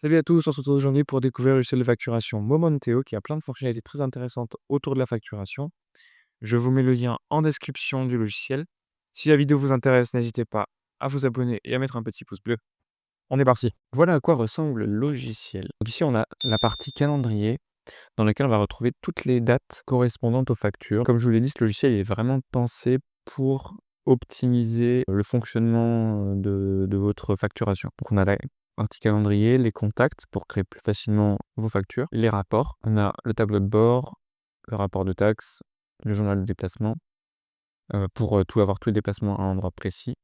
Salut à tous, on se retrouve aujourd'hui pour découvrir le logiciel de facturation Momenteo qui a plein de fonctionnalités très intéressantes autour de la facturation. Je vous mets le lien en description du logiciel. Si la vidéo vous intéresse, n'hésitez pas à vous abonner et à mettre un petit pouce bleu. On est parti. Voilà à quoi ressemble le logiciel. Donc ici, on a la partie calendrier dans laquelle on va retrouver toutes les dates correspondantes aux factures. Comme je vous l'ai dit, ce logiciel est vraiment pensé pour optimiser le fonctionnement de votre facturation. Donc on a la partie calendrier, les contacts pour créer plus facilement vos factures, les rapports. On a le tableau de bord, le rapport de taxes, le journal de déplacement, pour tout avoir tous les déplacements à un endroit précis,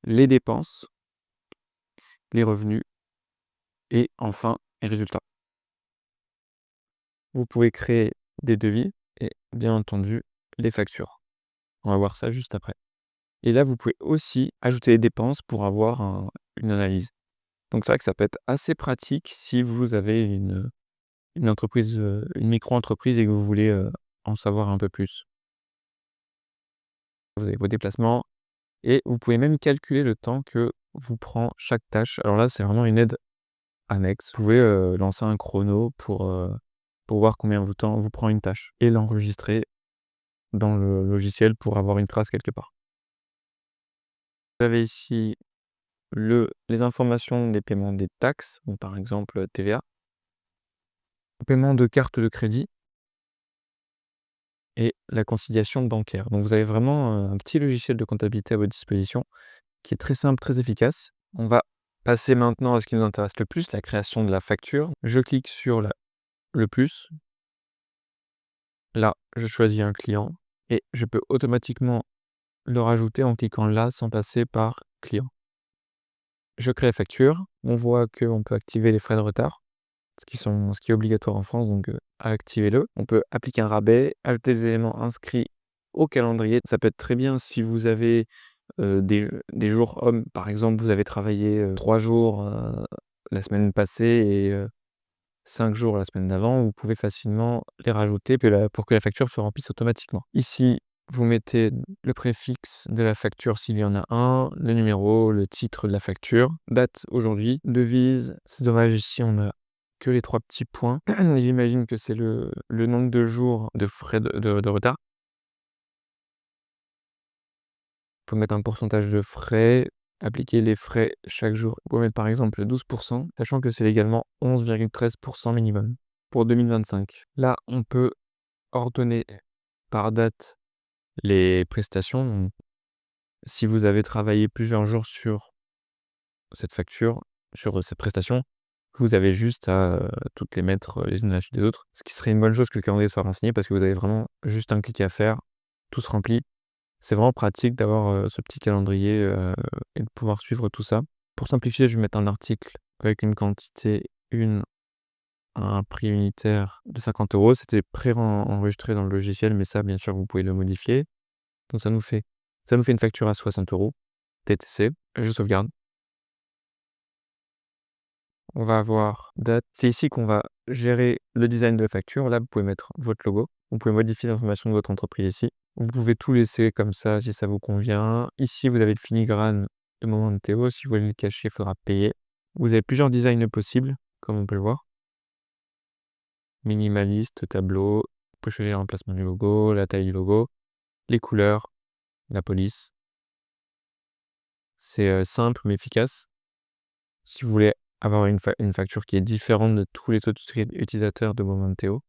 les dépenses, les revenus et enfin les résultats. Vous pouvez créer des devis et bien entendu les factures. On va voir ça juste après. Et là, vous pouvez aussi ajouter des dépenses pour avoir une analyse. Donc c'est vrai que ça peut être assez pratique si vous avez une entreprise, une micro-entreprise et que vous voulez, en savoir un peu plus. Vous avez vos déplacements et vous pouvez même calculer le temps que vous prend chaque tâche. Alors là, c'est vraiment une aide annexe. Vous pouvez, lancer un chrono pour voir combien de temps vous prend une tâche et l'enregistrer dans le logiciel pour avoir une trace quelque part. Vous avez ici les informations des paiements des taxes, donc par exemple, TVA, paiement de carte de crédit et la conciliation bancaire. Donc vous avez vraiment, un petit logiciel de comptabilité à votre disposition qui est très simple, très efficace. On va passer maintenant à ce qui nous intéresse le plus, la création de la facture. Je clique sur le plus. Là, je choisis un client et je peux automatiquement le rajouter en cliquant là sans passer par client. Je crée la facture. On voit qu'on peut activer les frais de retard. Ce qui est obligatoire en France, donc activez-le. On peut appliquer un rabais, ajouter des éléments inscrits au calendrier. Ça peut être très bien si vous avez, des jours hommes. Par exemple, vous avez travaillé, 3 jours, la semaine passée et 5 jours la semaine d'avant. Vous pouvez facilement les rajouter pour que la facture se remplisse automatiquement. Ici, vous mettez le préfixe de la facture s'il y en a un, le numéro, le titre de la facture, date aujourd'hui, devise. C'est dommage, ici on a que les 3 petits points. J'imagine que c'est le nombre de jours de frais de retard. Faut mettre un pourcentage de frais, appliquer les frais chaque jour. Vous pouvez mettre par exemple 12 sachant que c'est légalement 11,13 minimum pour 2025. Là, on peut ordonner par date les prestations. Donc, si vous avez travaillé plusieurs jours sur cette facture, sur cette prestation, vous avez juste à, toutes les mettre, les unes à la suite des autres. Ce qui serait une bonne chose que le calendrier soit renseigné parce que vous avez vraiment juste un clic à faire, tout se remplit. C'est vraiment pratique d'avoir, ce petit calendrier, et de pouvoir suivre tout ça. Pour simplifier, je vais mettre un article avec une quantité, un prix unitaire de 50 €. C'était enregistré dans le logiciel, mais ça, bien sûr, vous pouvez le modifier. Donc ça nous fait une facture à 60 € TTC. Je sauvegarde. On va avoir date. C'est ici qu'on va gérer le design de la facture. Là, vous pouvez mettre votre logo. Vous pouvez modifier l'information de votre entreprise ici. Vous pouvez tout laisser comme ça si ça vous convient. Ici, vous avez le filigrane de Momenteo. Si vous voulez le cacher, il faudra payer. Vous avez plusieurs designs possibles, comme on peut le voir. Minimaliste, tableau. Vous pouvez choisir l'emplacement du logo, la taille du logo, les couleurs, la police. C'est simple mais efficace. Si vous voulez avoir une facture qui est différente de tous les autres utilisateurs de Momenteo.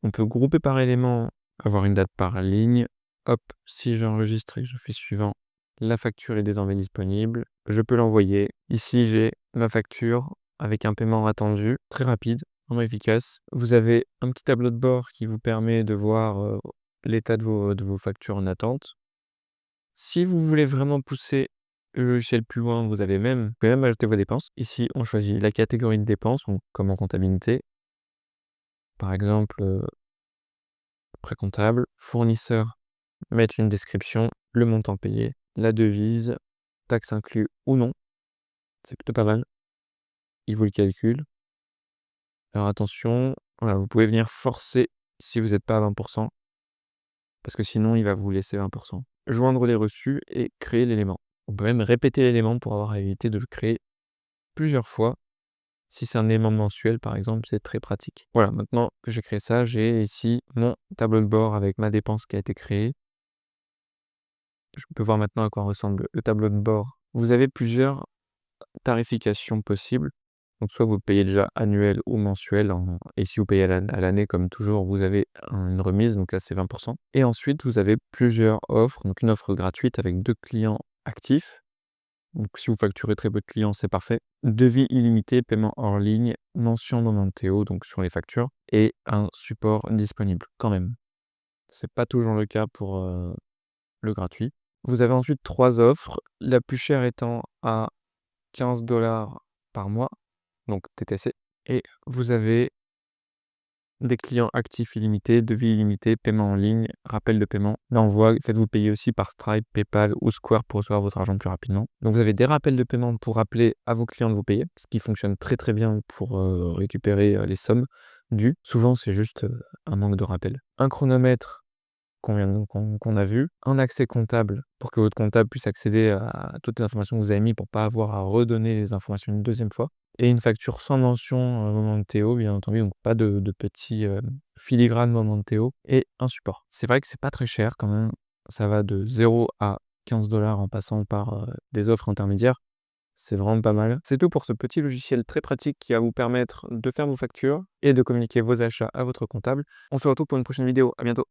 On peut grouper par élément, avoir une date par ligne. Hop, si j'enregistre et que je fais suivant, la facture est désormais disponible. Je peux l'envoyer. Ici, j'ai ma facture avec un paiement attendu, très rapide, vraiment efficace. Vous avez un petit tableau de bord qui vous permet de voir, l'état de vos factures en attente. Si vous voulez vraiment pousser le logiciel plus loin, vous pouvez même ajouter vos dépenses. Ici, on choisit la catégorie de dépenses, donc comme en comptabilité. Par exemple, prêt comptable, fournisseur, mettre une description, le montant payé, la devise, taxe inclus ou non. C'est plutôt pas mal. Il vous le calcule. Alors attention, voilà, vous pouvez venir forcer si vous n'êtes pas à 20 parce que sinon il va vous laisser 20 Joindre les reçus et créer l'élément. On peut même répéter l'élément pour avoir à éviter de le créer plusieurs fois. Si c'est un élément mensuel, par exemple, c'est très pratique. Voilà, maintenant que j'ai créé ça, j'ai ici mon tableau de bord avec ma dépense qui a été créée. Je peux voir maintenant à quoi ressemble le tableau de bord. Vous avez plusieurs tarifications possibles. Donc soit vous payez déjà annuel ou mensuel et si vous payez à l'année comme toujours, vous avez une remise, donc là c'est 20 et ensuite vous avez plusieurs offres, donc une offre gratuite avec 2 clients actifs. Donc si vous facturez très peu de clients, c'est parfait. Devis illimité, paiement hors ligne, mention non Théo, donc sur les factures et un support disponible quand même. C'est pas toujours le cas pour, le gratuit. Vous avez ensuite 3 offres, la plus chère étant à 15 par mois, donc TTC et vous avez des clients actifs illimités, devis illimité, paiement en ligne, rappel de paiement, l'envoi, faites-vous payer aussi par Stripe, PayPal ou Square pour recevoir votre argent plus rapidement. Donc vous avez des rappels de paiement pour rappeler à vos clients de vous payer, ce qui fonctionne très très bien pour récupérer les sommes dues. Souvent c'est juste un manque de rappel. Un chronomètre qu'on a vu, un accès comptable pour que votre comptable puisse accéder à toutes les informations que vous avez mis pour pas avoir à redonner les informations une deuxième fois et une facture sans mention Momenteo, bien entendu, donc pas de petits filigrane Momenteo et un support. C'est vrai que c'est pas très cher quand même, ça va de 0 à 15 en passant par des offres intermédiaires. C'est vraiment pas mal. C'est tout pour ce petit logiciel très pratique qui va vous permettre de faire vos factures et de communiquer vos achats à votre comptable. On se retrouve pour une prochaine vidéo. À bientôt.